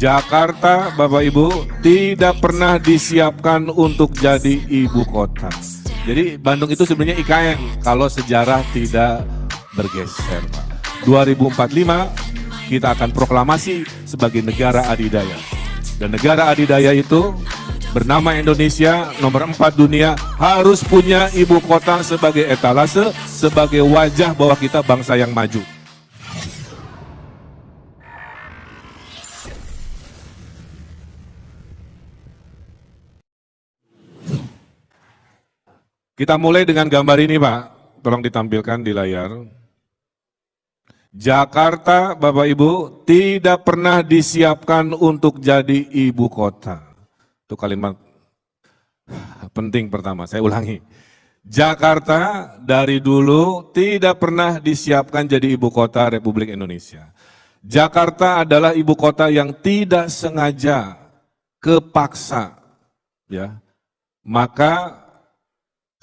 Jakarta, Bapak Ibu, tidak pernah disiapkan untuk jadi ibu kota. Jadi Bandung itu sebenarnya IKN kalau sejarah tidak bergeser, Pak. 2045 kita akan proklamasi sebagai negara adidaya. Dan negara adidaya itu bernama Indonesia, nomor 4 dunia, harus punya ibu kota sebagai etalase, sebagai wajah bahwa kita bangsa yang maju. Kita mulai dengan gambar ini, Pak. Tolong ditampilkan di layar. Jakarta, Bapak Ibu, tidak pernah disiapkan untuk jadi ibu kota. Itu kalimat penting pertama, saya ulangi. Jakarta dari dulu tidak pernah disiapkan jadi ibu kota Republik Indonesia. Jakarta adalah ibu kota yang tidak sengaja, kepaksa. Ya. Maka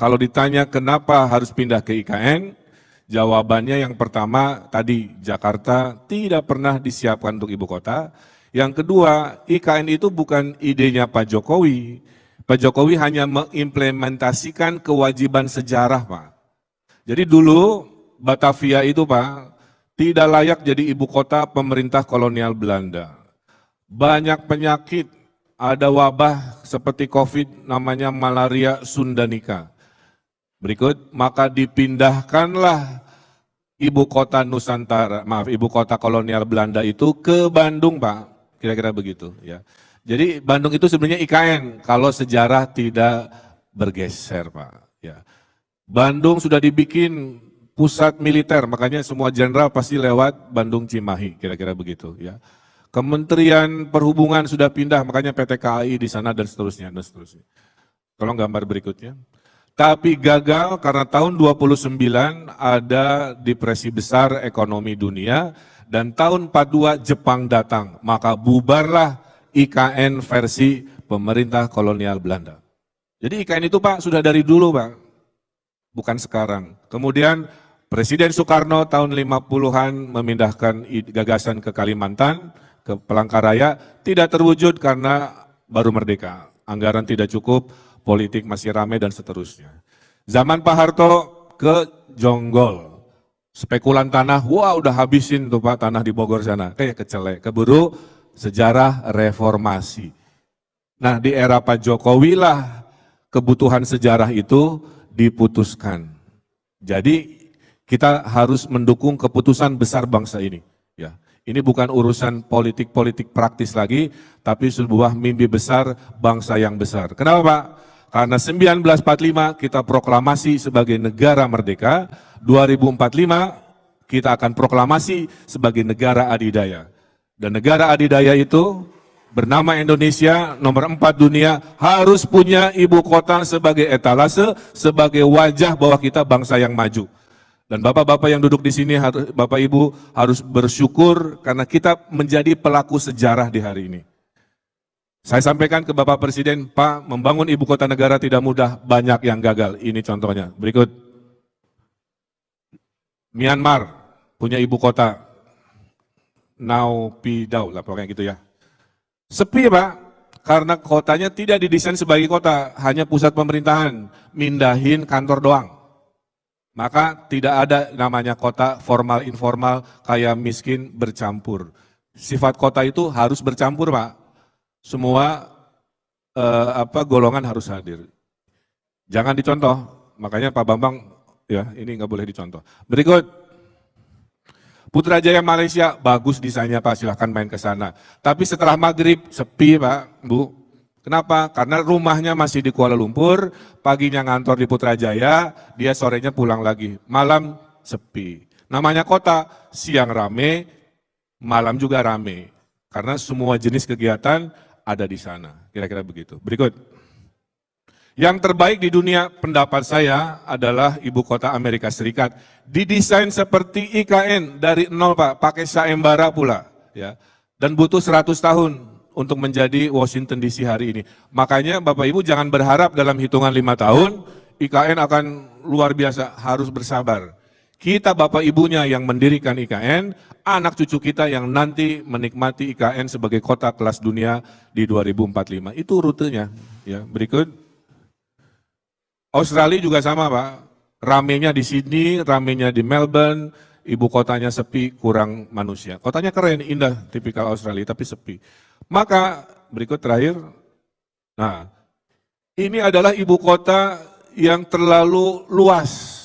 kalau ditanya kenapa harus pindah ke IKN, jawabannya yang pertama tadi, Jakarta tidak pernah disiapkan untuk ibu kota. Yang kedua, IKN itu bukan idenya Pak Jokowi. Pak Jokowi hanya mengimplementasikan kewajiban sejarah, Pak. Jadi dulu Batavia itu, Pak, tidak layak jadi ibu kota pemerintah kolonial Belanda. Banyak penyakit, ada wabah seperti COVID namanya malaria Sundanika. Berikut, maka dipindahkanlah ibu kota Nusantara, ibu kota kolonial Belanda itu ke Bandung, Pak. Kira-kira begitu, ya. Jadi Bandung itu sebenarnya IKN kalau sejarah tidak bergeser, Pak. Ya. Bandung sudah dibikin pusat militer, makanya semua jenderal pasti lewat Bandung Cimahi, kira-kira begitu, ya. Kementerian Perhubungan sudah pindah, makanya PT KAI di sana dan seterusnya, dan seterusnya. Tolong gambar berikutnya. Tapi gagal karena tahun 29 ada depresi besar ekonomi dunia dan tahun 42 Jepang datang, maka bubarlah IKN versi pemerintah kolonial Belanda. Jadi IKN itu, Pak, sudah dari dulu, Pak, bukan sekarang. Kemudian Presiden Soekarno tahun 50-an memindahkan gagasan ke Kalimantan, ke Palangkaraya, tidak terwujud karena baru merdeka, anggaran tidak cukup, politik masih ramai dan seterusnya. Zaman Pak Harto ke Jonggol, spekulan tanah, wah udah habisin tuh Pak tanah di Bogor sana, kayak kecelek, keburu sejarah reformasi. Nah di era Pak Jokowi lah kebutuhan sejarah itu diputuskan. Jadi kita harus mendukung keputusan besar bangsa ini. Ya, ini bukan urusan politik-politik praktis lagi, tapi sebuah mimpi besar bangsa yang besar. Kenapa Pak? Karena 1945 kita proklamasi sebagai negara merdeka, 2045 kita akan proklamasi sebagai negara adidaya. Dan negara adidaya itu bernama Indonesia, nomor 4 dunia, harus punya ibu kota sebagai etalase, sebagai wajah bahwa kita bangsa yang maju. Dan bapak-bapak yang duduk di sini, bapak ibu harus bersyukur karena kita menjadi pelaku sejarah di hari ini. Saya sampaikan ke Bapak Presiden, Pak, membangun ibu kota negara tidak mudah, banyak yang gagal. Ini contohnya. Berikut. Myanmar punya ibu kota, Naypyidaw lah pokoknya gitu ya. Sepi Pak, karena kotanya tidak didesain sebagai kota, hanya pusat pemerintahan, mindahin kantor doang. Maka tidak ada namanya kota formal informal kaya miskin bercampur. Sifat kota itu harus bercampur Pak. Semua golongan harus hadir. Jangan dicontoh, makanya Pak Bambang ya ini nggak boleh dicontoh. Berikut, Putrajaya Malaysia bagus desainnya Pak, silahkan main ke sana. Tapi setelah maghrib sepi Pak, Bu. Kenapa? Karena rumahnya masih di Kuala Lumpur, paginya ngantor di Putrajaya, dia sorenya pulang lagi, malam sepi. Namanya kota, siang rame, malam juga rame. Karena semua jenis kegiatan ada di sana, kira-kira begitu. Berikut. Yang terbaik di dunia pendapat saya adalah ibu kota Amerika Serikat. Didesain seperti IKN dari nol Pak, pakai sayembara pula. Ya. Dan butuh 100 tahun untuk menjadi Washington DC hari ini. Makanya Bapak Ibu jangan berharap dalam hitungan 5 tahun IKN akan luar biasa, harus bersabar. Kita bapak ibunya yang mendirikan IKN, anak cucu kita yang nanti menikmati IKN sebagai kota kelas dunia di 2045. Itu rutenya. Ya, berikut. Australia juga sama Pak, ramenya di Sydney, ramenya di Melbourne, ibu kotanya sepi, kurang manusia. Kotanya keren, indah, tipikal Australia, tapi sepi. Maka berikut terakhir, nah ini adalah ibu kota yang terlalu luas,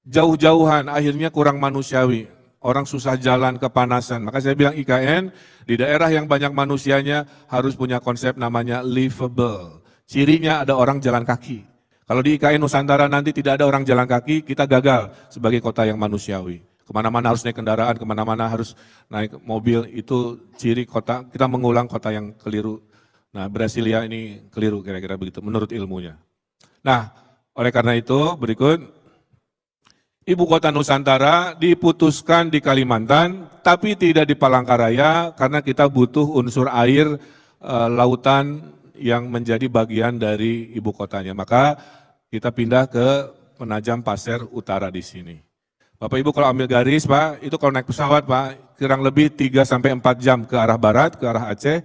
jauh-jauhan, akhirnya kurang manusiawi. Orang susah jalan, kepanasan. Maka saya bilang IKN, di daerah yang banyak manusianya harus punya konsep namanya livable. Cirinya ada orang jalan kaki. Kalau di IKN Nusantara nanti tidak ada orang jalan kaki, kita gagal sebagai kota yang manusiawi. Kemana-mana harus naik kendaraan, kemana-mana harus naik mobil, itu ciri kota, kita mengulang kota yang keliru. Nah, Brasilia ini keliru kira-kira begitu menurut ilmunya. Nah, oleh karena itu berikut, ibu kota Nusantara diputuskan di Kalimantan, tapi tidak di Palangkaraya karena kita butuh unsur air, lautan yang menjadi bagian dari ibu kotanya. Maka kita pindah ke Penajam Pasir Utara di sini. Bapak Ibu kalau ambil garis Pak, itu kalau naik pesawat Pak, kurang lebih 3-4 jam ke arah barat, ke arah Aceh,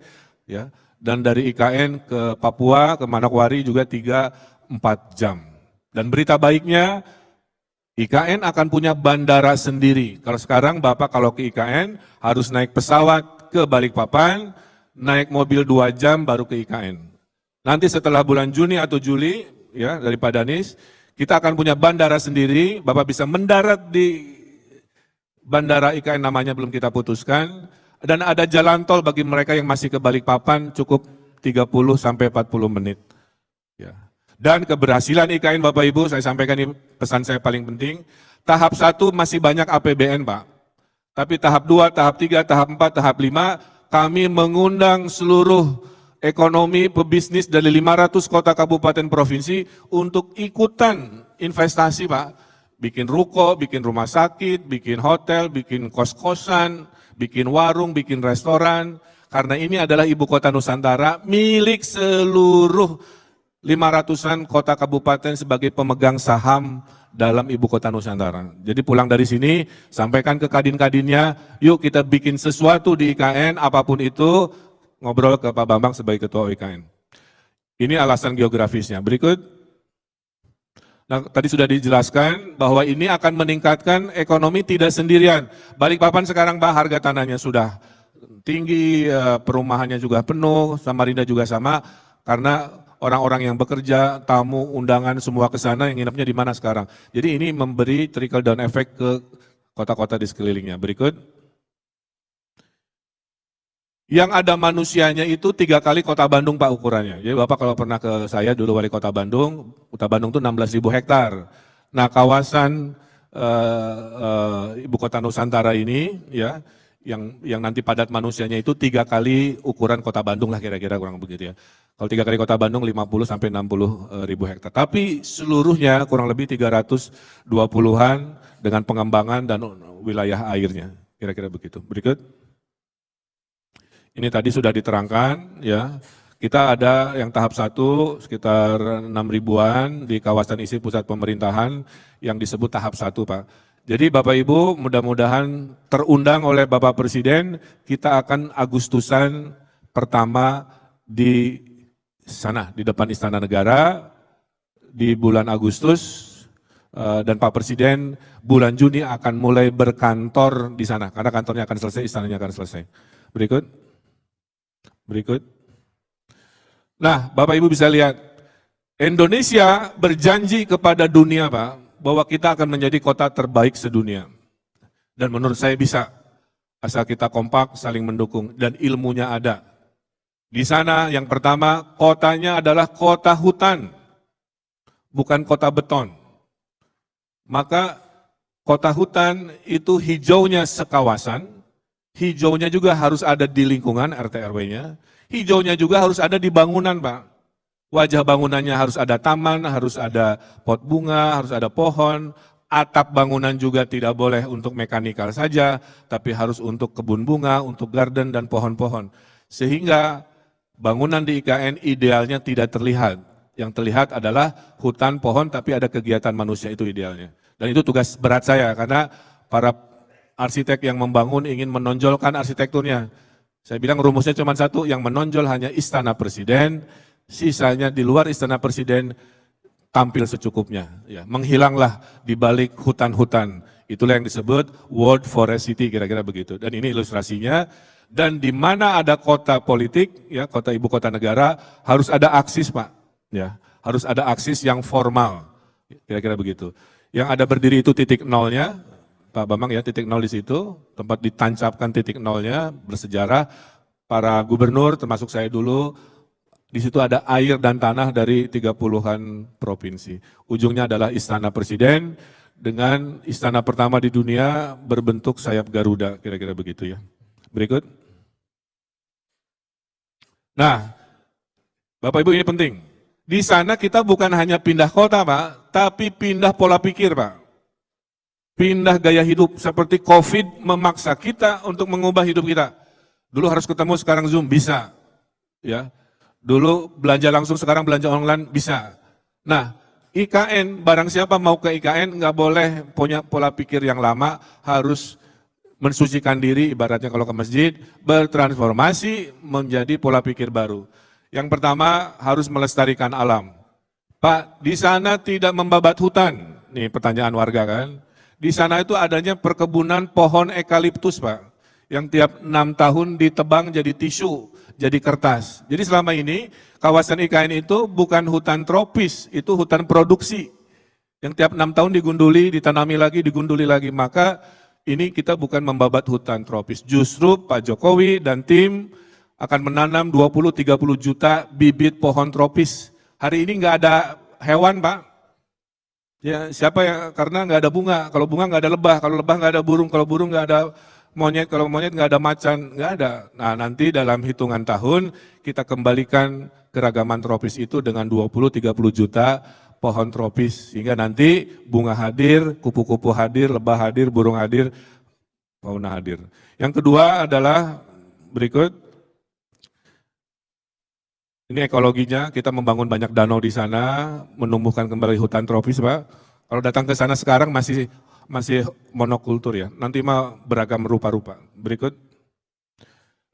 ya. Dan dari IKN ke Papua, ke Manokwari juga 3-4 jam. Dan berita baiknya, IKN akan punya bandara sendiri. Kalau sekarang Bapak kalau ke IKN harus naik pesawat ke Balikpapan, naik mobil 2 jam baru ke IKN. Nanti setelah bulan Juni atau Juli, ya dari Padanis, kita akan punya bandara sendiri, Bapak bisa mendarat di bandara IKN namanya belum kita putuskan, dan ada jalan tol bagi mereka yang masih ke Balikpapan cukup 30-40 menit. Ya. Dan keberhasilan IKN Bapak Ibu, saya sampaikan ini pesan saya paling penting, tahap 1 masih banyak APBN Pak, tapi tahap 2, tahap 3, tahap 4, tahap 5, kami mengundang seluruh ekonomi pebisnis dari 500 kota kabupaten provinsi untuk ikutan investasi Pak. Bikin ruko, bikin rumah sakit, bikin hotel, bikin kos-kosan, bikin warung, bikin restoran. Karena ini adalah ibu kota Nusantara milik seluruh 500-an kota kabupaten sebagai pemegang saham dalam ibu kota Nusantara. Jadi pulang dari sini, sampaikan ke kadin-kadinnya, yuk kita bikin sesuatu di IKN, apapun itu, ngobrol ke Pak Bambang sebagai Ketua IKN. Ini alasan geografisnya. Berikut. Nah, tadi sudah dijelaskan bahwa ini akan meningkatkan ekonomi tidak sendirian. Balikpapan sekarang Pak, harga tanahnya sudah tinggi, perumahannya juga penuh, Samarinda juga sama, karena orang-orang yang bekerja, tamu, undangan, semua ke sana yang nginepnya di mana sekarang. Jadi ini memberi trickle down effect ke kota-kota di sekelilingnya. Berikut. Yang ada manusianya itu 3 kali kota Bandung Pak ukurannya. Jadi Bapak kalau pernah ke saya dulu wali kota Bandung itu 16.000 hektar. Nah kawasan ibu kota Nusantara ini ya, yang nanti padat manusianya itu 3 kali ukuran kota Bandung lah kira-kira kurang begitu ya. Kalau 3 kali kota Bandung 50-60 ribu hektar. Tapi seluruhnya kurang lebih 320-an dengan pengembangan dan wilayah airnya. Kira-kira begitu. Berikut. Ini tadi sudah diterangkan ya. Kita ada yang tahap 1 sekitar 6 ribuan di kawasan isi pusat pemerintahan yang disebut tahap 1 Pak. Jadi Bapak Ibu mudah-mudahan terundang oleh Bapak Presiden, kita akan Agustusan pertama di sana, di depan Istana Negara, di bulan Agustus, dan Pak Presiden bulan Juni akan mulai berkantor di sana, karena kantornya akan selesai, istananya akan selesai. Berikut. Nah, Bapak Ibu bisa lihat, Indonesia berjanji kepada dunia Pak, bahwa kita akan menjadi kota terbaik sedunia. Dan menurut saya bisa, asal kita kompak, saling mendukung, dan ilmunya ada. Di sana yang pertama, kotanya adalah kota hutan, bukan kota beton. Maka kota hutan itu hijaunya sekawasan, hijaunya juga harus ada di lingkungan RT RW-nya, hijaunya juga harus ada di bangunan Pak. Wajah bangunannya harus ada taman, harus ada pot bunga, harus ada pohon, atap bangunan juga tidak boleh untuk mekanikal saja, tapi harus untuk kebun bunga, untuk garden dan pohon-pohon. Sehingga bangunan di IKN idealnya tidak terlihat, Yang terlihat adalah hutan, pohon, tapi ada kegiatan manusia, itu idealnya. Dan itu tugas berat saya, karena para arsitek yang membangun ingin menonjolkan arsitekturnya. Saya bilang rumusnya cuma satu, yang menonjol hanya istana presiden, sisanya di luar istana presiden tampil secukupnya. Ya, menghilanglah di balik hutan-hutan. Itulah yang disebut World Forest City, kira-kira begitu. Dan ini ilustrasinya. Dan di mana ada kota politik, ya, kota ibu kota negara, harus ada aksis, Pak. Ya, harus ada aksis yang formal, kira-kira begitu. Yang ada berdiri itu titik nolnya, Pak Bambang ya, titik nol di situ, tempat ditancapkan titik nolnya, bersejarah. Para gubernur, termasuk saya dulu, di situ ada air dan tanah dari 30-an provinsi. Ujungnya adalah istana presiden, dengan istana pertama di dunia berbentuk sayap Garuda, kira-kira begitu ya. Berikut. Nah, Bapak Ibu ini penting. Di sana kita bukan hanya pindah kota, Pak, tapi pindah pola pikir, Pak. Pindah gaya hidup, seperti COVID memaksa kita untuk mengubah hidup kita. Dulu harus ketemu, sekarang Zoom, bisa. Ya. Dulu belanja langsung, sekarang belanja online, bisa. Nah, IKN, barang siapa mau ke IKN, nggak boleh punya pola pikir yang lama, harus mensucikan diri, ibaratnya kalau ke masjid, bertransformasi menjadi pola pikir baru. Yang pertama, harus melestarikan alam. Pak, di sana tidak membabat hutan. Nih pertanyaan warga kan. Di sana itu adanya perkebunan pohon eukaliptus, Pak. Yang tiap 6 tahun ditebang jadi tisu, jadi kertas. Jadi selama ini kawasan IKN itu bukan hutan tropis, itu hutan produksi. Yang tiap 6 tahun digunduli, ditanami lagi, digunduli lagi. Maka ini kita bukan membabat hutan tropis. Justru Pak Jokowi dan tim akan menanam 20-30 juta bibit pohon tropis. Hari ini nggak ada hewan, Pak. Ya, siapa yang, karena nggak ada bunga. Kalau bunga nggak ada lebah, kalau lebah nggak ada burung, kalau burung nggak ada monyet, kalau monyet nggak ada macan, nggak ada. Nah, nanti dalam hitungan tahun kita kembalikan keragaman tropis itu dengan 20-30 juta pohon tropis, sehingga nanti bunga hadir, kupu-kupu hadir, lebah hadir, burung hadir, fauna hadir. Yang kedua adalah berikut, ini ekologinya, kita membangun banyak danau di sana, menumbuhkan kembali hutan tropis, Pak. Kalau datang ke sana sekarang masih monokultur ya, nanti mah beragam rupa-rupa. Berikut.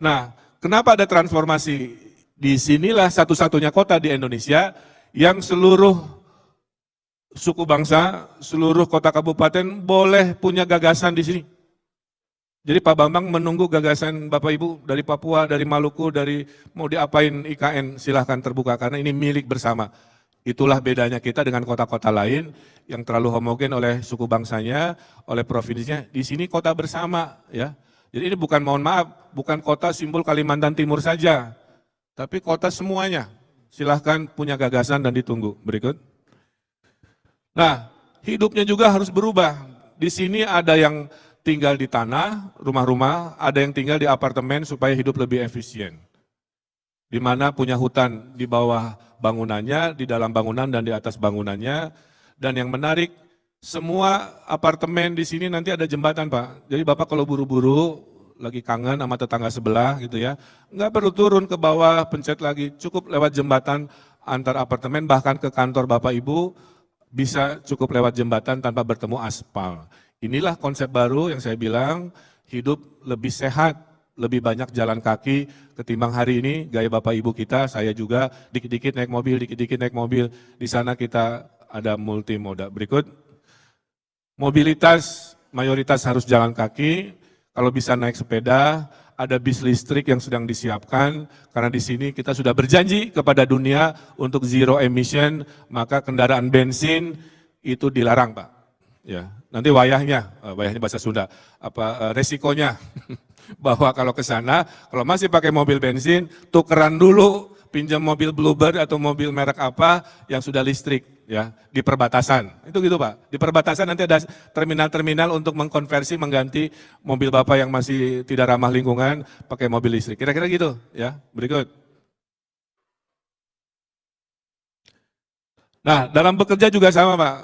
Nah, kenapa ada transformasi? Di sinilah satu-satunya kota di Indonesia yang seluruh suku bangsa, seluruh kota kabupaten boleh punya gagasan di sini. Jadi Pak Bambang menunggu gagasan Bapak Ibu dari Papua, dari Maluku, dari mau diapain IKN, silahkan terbuka karena ini milik bersama. Itulah bedanya kita dengan kota-kota lain yang terlalu homogen oleh suku bangsanya, oleh provinsinya. Di sini kota bersama ya. Jadi ini bukan, mohon maaf, bukan kota simbol Kalimantan Timur saja, tapi kota semuanya. Silahkan punya gagasan dan ditunggu. Berikut. Nah, hidupnya juga harus berubah. Di sini ada yang tinggal di tanah, rumah-rumah, ada yang tinggal di apartemen supaya hidup lebih efisien. Di mana punya hutan di bawah bangunannya, di dalam bangunan dan di atas bangunannya. Dan yang menarik, semua apartemen di sini nanti ada jembatan, Pak. Jadi Bapak kalau buru-buru, lagi kangen sama tetangga sebelah gitu ya, nggak perlu turun ke bawah, pencet lagi, cukup lewat jembatan antar apartemen, bahkan ke kantor Bapak Ibu, bisa cukup lewat jembatan tanpa bertemu aspal. Inilah konsep baru yang saya bilang, hidup lebih sehat, lebih banyak jalan kaki ketimbang hari ini gaya Bapak Ibu kita, saya juga dikit-dikit naik mobil, dikit-dikit naik mobil. Di sana kita ada multimoda. Berikut, mobilitas mayoritas harus jalan kaki, kalau bisa naik sepeda, ada bis listrik yang sedang disiapkan, karena di sini kita sudah berjanji kepada dunia untuk zero emission, maka kendaraan bensin itu dilarang, Pak. Ya, nanti wayahnya bahasa Sunda, resikonya bahwa kalau ke sana, kalau masih pakai mobil bensin, tukeran dulu, pinjam mobil Bluebird atau mobil merek apa yang sudah listrik, ya, di perbatasan. Itu gitu, Pak. Di perbatasan nanti ada terminal-terminal untuk mengkonversi, mengganti mobil Bapak yang masih tidak ramah lingkungan pakai mobil listrik. Kira-kira gitu, ya. Berikut. Nah, dalam bekerja juga sama, Pak.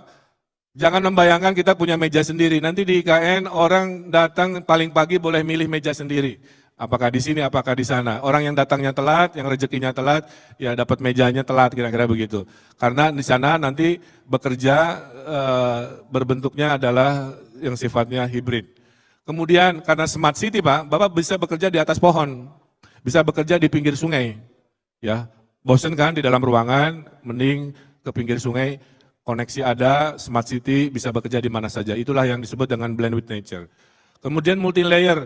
Jangan membayangkan kita punya meja sendiri. Nanti di IKN orang datang paling pagi boleh milih meja sendiri. Apakah di sini, apakah di sana. Orang yang datangnya telat, yang rezekinya telat, ya dapat mejanya telat, kira-kira begitu. Karena di sana nanti bekerja berbentuknya adalah yang sifatnya hibrid. Kemudian karena smart city Pak, Bapak bisa bekerja di atas pohon, bisa bekerja di pinggir sungai. Ya, bosen kan di dalam ruangan, mending ke pinggir sungai, koneksi ada, smart city, bisa bekerja di mana saja. Itulah yang disebut dengan blend with nature. Kemudian multi-layer.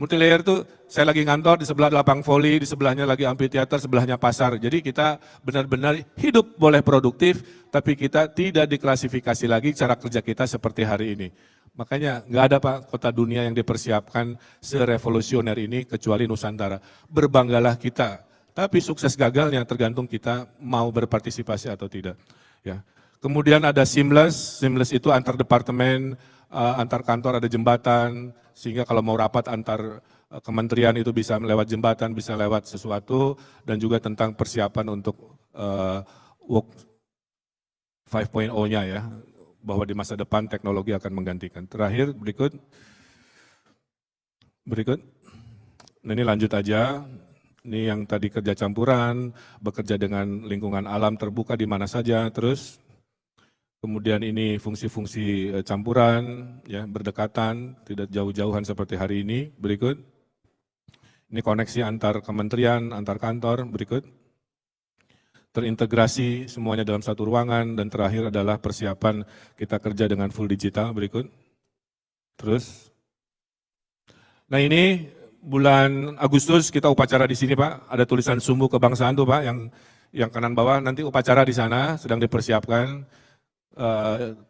Multi-layer itu saya lagi ngantor, di sebelah lapang voli, di sebelahnya lagi amphitheater, sebelahnya pasar. Jadi kita benar-benar hidup boleh produktif, tapi kita tidak diklasifikasi lagi cara kerja kita seperti hari ini. Makanya nggak ada Pak kota dunia yang dipersiapkan serevolusioner ini kecuali Nusantara. Berbanggalah kita, tapi sukses gagalnya tergantung kita mau berpartisipasi atau tidak. Ya. Kemudian ada seamless, seamless itu antar departemen, antar kantor ada jembatan, sehingga kalau mau rapat antar kementerian itu bisa lewat jembatan, bisa lewat sesuatu, dan juga tentang persiapan untuk work 5.0-nya ya, bahwa di masa depan teknologi akan menggantikan. Terakhir, berikut. Nah, ini lanjut aja. Ini yang tadi kerja campuran, bekerja dengan lingkungan alam terbuka di mana saja, terus kemudian ini fungsi-fungsi campuran, ya, berdekatan, tidak jauh-jauhan seperti hari ini. Berikut. Ini koneksi antar kementerian, antar kantor. Berikut. Terintegrasi semuanya dalam satu ruangan. Dan terakhir adalah persiapan kita kerja dengan full digital. Berikut. Terus. Nah ini bulan Agustus kita upacara di sini Pak. Ada tulisan sumbu kebangsaan tuh Pak, yang kanan bawah. Nanti upacara di sana sedang dipersiapkan.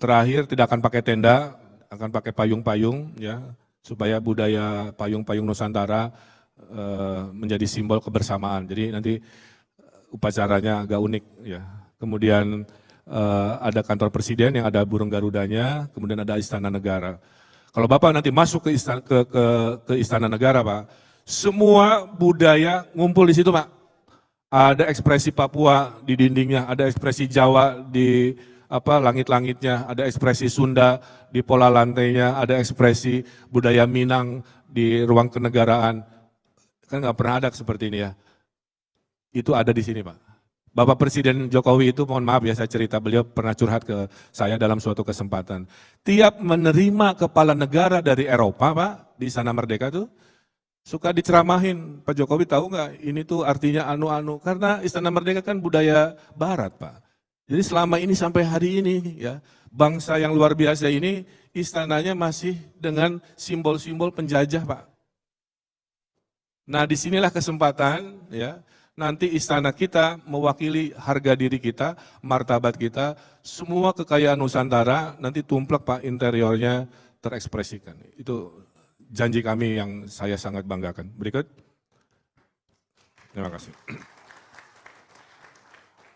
Terakhir tidak akan pakai tenda, akan pakai payung-payung ya, supaya budaya payung-payung Nusantara menjadi simbol kebersamaan. Jadi nanti upacaranya agak unik ya. Kemudian ada kantor presiden yang ada burung garudanya, kemudian ada istana negara. Kalau Bapak nanti masuk ke istana negara Pak, semua budaya ngumpul di situ Pak. Ada ekspresi Papua di dindingnya, ada ekspresi Jawa di langit-langitnya, ada ekspresi Sunda di pola lantainya, ada ekspresi budaya Minang di ruang kenegaraan. Kan nggak pernah ada seperti ini ya. Itu ada di sini Pak. Bapak Presiden Jokowi itu, mohon maaf ya saya cerita, beliau pernah curhat ke saya dalam suatu kesempatan. Tiap menerima kepala negara dari Eropa Pak, di Istana Merdeka tuh, suka diceramahin, Pak Jokowi tahu nggak ini tuh artinya anu-anu, karena Istana Merdeka kan budaya Barat Pak. Jadi selama ini sampai hari ini ya, bangsa yang luar biasa ini istananya masih dengan simbol-simbol penjajah Pak. Nah disinilah kesempatan ya, nanti istana kita mewakili harga diri kita, martabat kita, semua kekayaan Nusantara nanti tumplek Pak, interiornya terekspresikan. Itu janji kami yang saya sangat banggakan. Berikut. Terima kasih.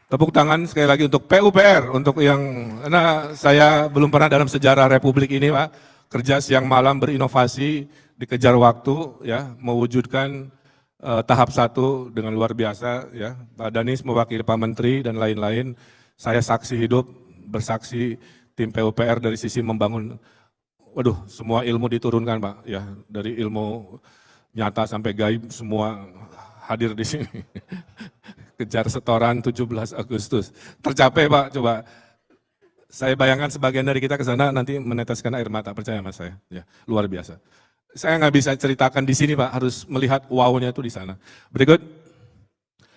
Tepuk tangan sekali lagi untuk PUPR, untuk yang, karena saya belum pernah dalam sejarah Republik ini Pak, kerja siang malam berinovasi, dikejar waktu, ya, mewujudkan tahap 1 dengan luar biasa, ya. Pak Danis mewakili Pak Menteri dan lain-lain, saya saksi hidup, bersaksi tim PUPR dari sisi membangun, waduh, semua ilmu diturunkan Pak, ya, dari ilmu nyata sampai gaib semua hadir di sini. Kejar setoran 17 Agustus. Tercapai Pak, coba. Saya bayangkan sebagian dari kita ke sana nanti meneteskan air mata, percaya Mas saya. Ya, luar biasa. Saya nggak bisa ceritakan di sini Pak, harus melihat wow-nya itu di sana. Berikut.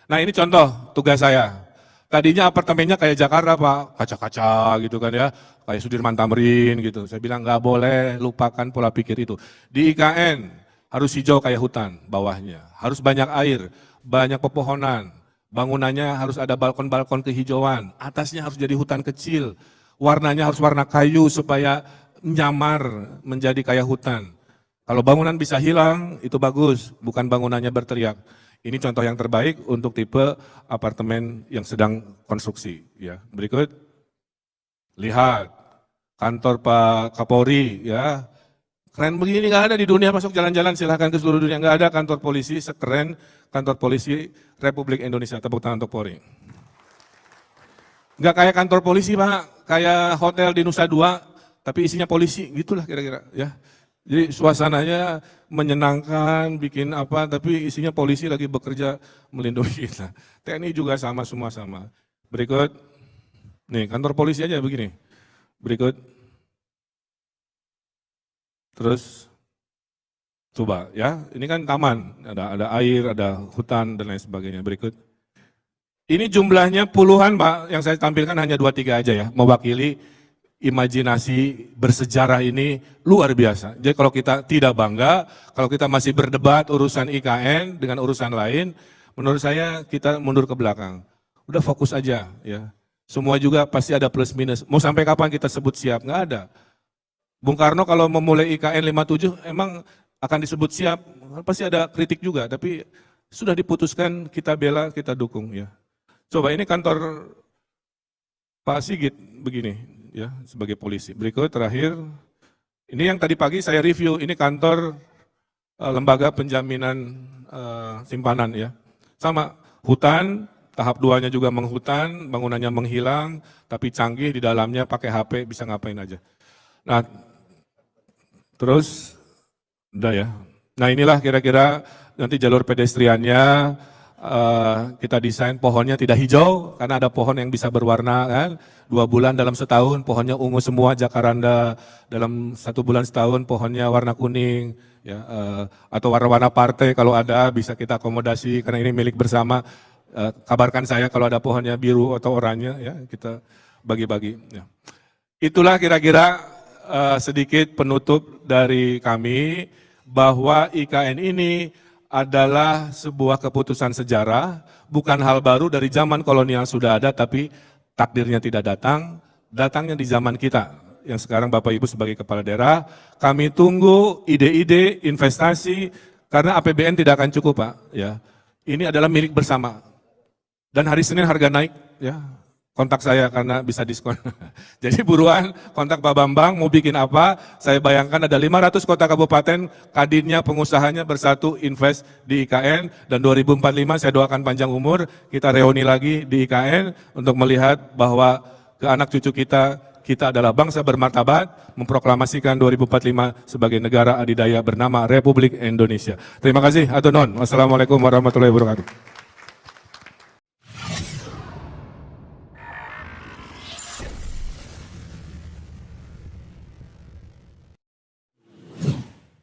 Nah ini contoh tugas saya. Tadinya apartemennya kayak Jakarta Pak, kaca-kaca gitu kan ya, kayak Sudirman Tamrin gitu. Saya bilang nggak boleh lupakan pola pikir itu. Di IKN harus hijau kayak hutan bawahnya, harus banyak air, banyak pepohonan. Bangunannya harus ada balkon-balkon kehijauan, atasnya harus jadi hutan kecil, warnanya harus warna kayu supaya nyamar menjadi kayak hutan. Kalau bangunan bisa hilang, itu bagus, bukan bangunannya berteriak. Ini contoh yang terbaik untuk tipe apartemen yang sedang konstruksi. Ya, berikut, lihat kantor Pak Kapolri, ya, keren begini nggak ada di dunia, masuk jalan-jalan silahkan ke seluruh dunia, nggak ada kantor polisi sekeren kantor polisi Republik Indonesia. Tepuk tangan untuk Polri. Nggak kayak kantor polisi Pak, kayak hotel di Nusa Dua, tapi isinya polisi, gitulah kira-kira. Ya, Jadi suasananya menyenangkan, bikin apa, tapi isinya polisi lagi bekerja melindungi kita. TNI juga sama, semua sama. Berikut, nih kantor polisi aja begini. Berikut, terus coba ya, ini kan taman, ada air, ada hutan dan lain sebagainya. Berikut. Ini jumlahnya puluhan Pak, yang saya tampilkan hanya 2-3 aja ya, mewakili imajinasi bersejarah ini luar biasa. Jadi kalau kita tidak bangga, kalau kita masih berdebat urusan IKN dengan urusan lain, menurut saya kita mundur ke belakang. Udah fokus aja ya. Semua juga pasti ada plus minus. Mau sampai kapan kita sebut siap? Nggak ada. Bung Karno kalau memulai IKN 57 emang akan disebut siap, pasti ada kritik juga, tapi sudah diputuskan kita bela, kita dukung ya. Coba ini kantor Pak Sigit begini ya sebagai polisi. Berikut terakhir, ini yang tadi pagi saya review, ini kantor lembaga penjaminan simpanan ya. Sama hutan, tahap 2-nya juga menghutan, bangunannya menghilang, tapi canggih di dalamnya pakai HP bisa ngapain aja. Nah, terus udah ya. Nah inilah kira-kira nanti jalur pedestriannya. Kita desain pohonnya tidak hijau karena ada pohon yang bisa berwarna kan. 2 bulan dalam setahun pohonnya ungu semua, jacaranda dalam 1 bulan setahun pohonnya warna kuning ya, atau warna-warna partai kalau ada bisa kita akomodasi karena ini milik bersama. Kabarkan saya kalau ada pohonnya biru atau oranye ya kita bagi-bagi ya. Itulah kira-kira sedikit penutup dari kami bahwa IKN ini adalah sebuah keputusan sejarah, bukan hal baru dari zaman kolonial sudah ada, tapi takdirnya tidak datang, datangnya di zaman kita, yang sekarang Bapak Ibu sebagai kepala daerah, kami tunggu ide-ide, investasi, karena APBN tidak akan cukup Pak. Ya. Ini adalah milik bersama, dan hari Senin harga naik, ya. Kontak saya karena bisa diskon. Jadi buruan kontak Pak Bambang mau bikin apa, saya bayangkan ada 500 kota kabupaten, kadinnya, pengusahanya bersatu invest di IKN, dan 2045 saya doakan panjang umur, kita reuni lagi di IKN untuk melihat bahwa ke anak cucu kita adalah bangsa bermartabat, memproklamasikan 2045 sebagai negara adidaya bernama Republik Indonesia. Terima kasih, atur nuhun. Wassalamualaikum warahmatullahi wabarakatuh.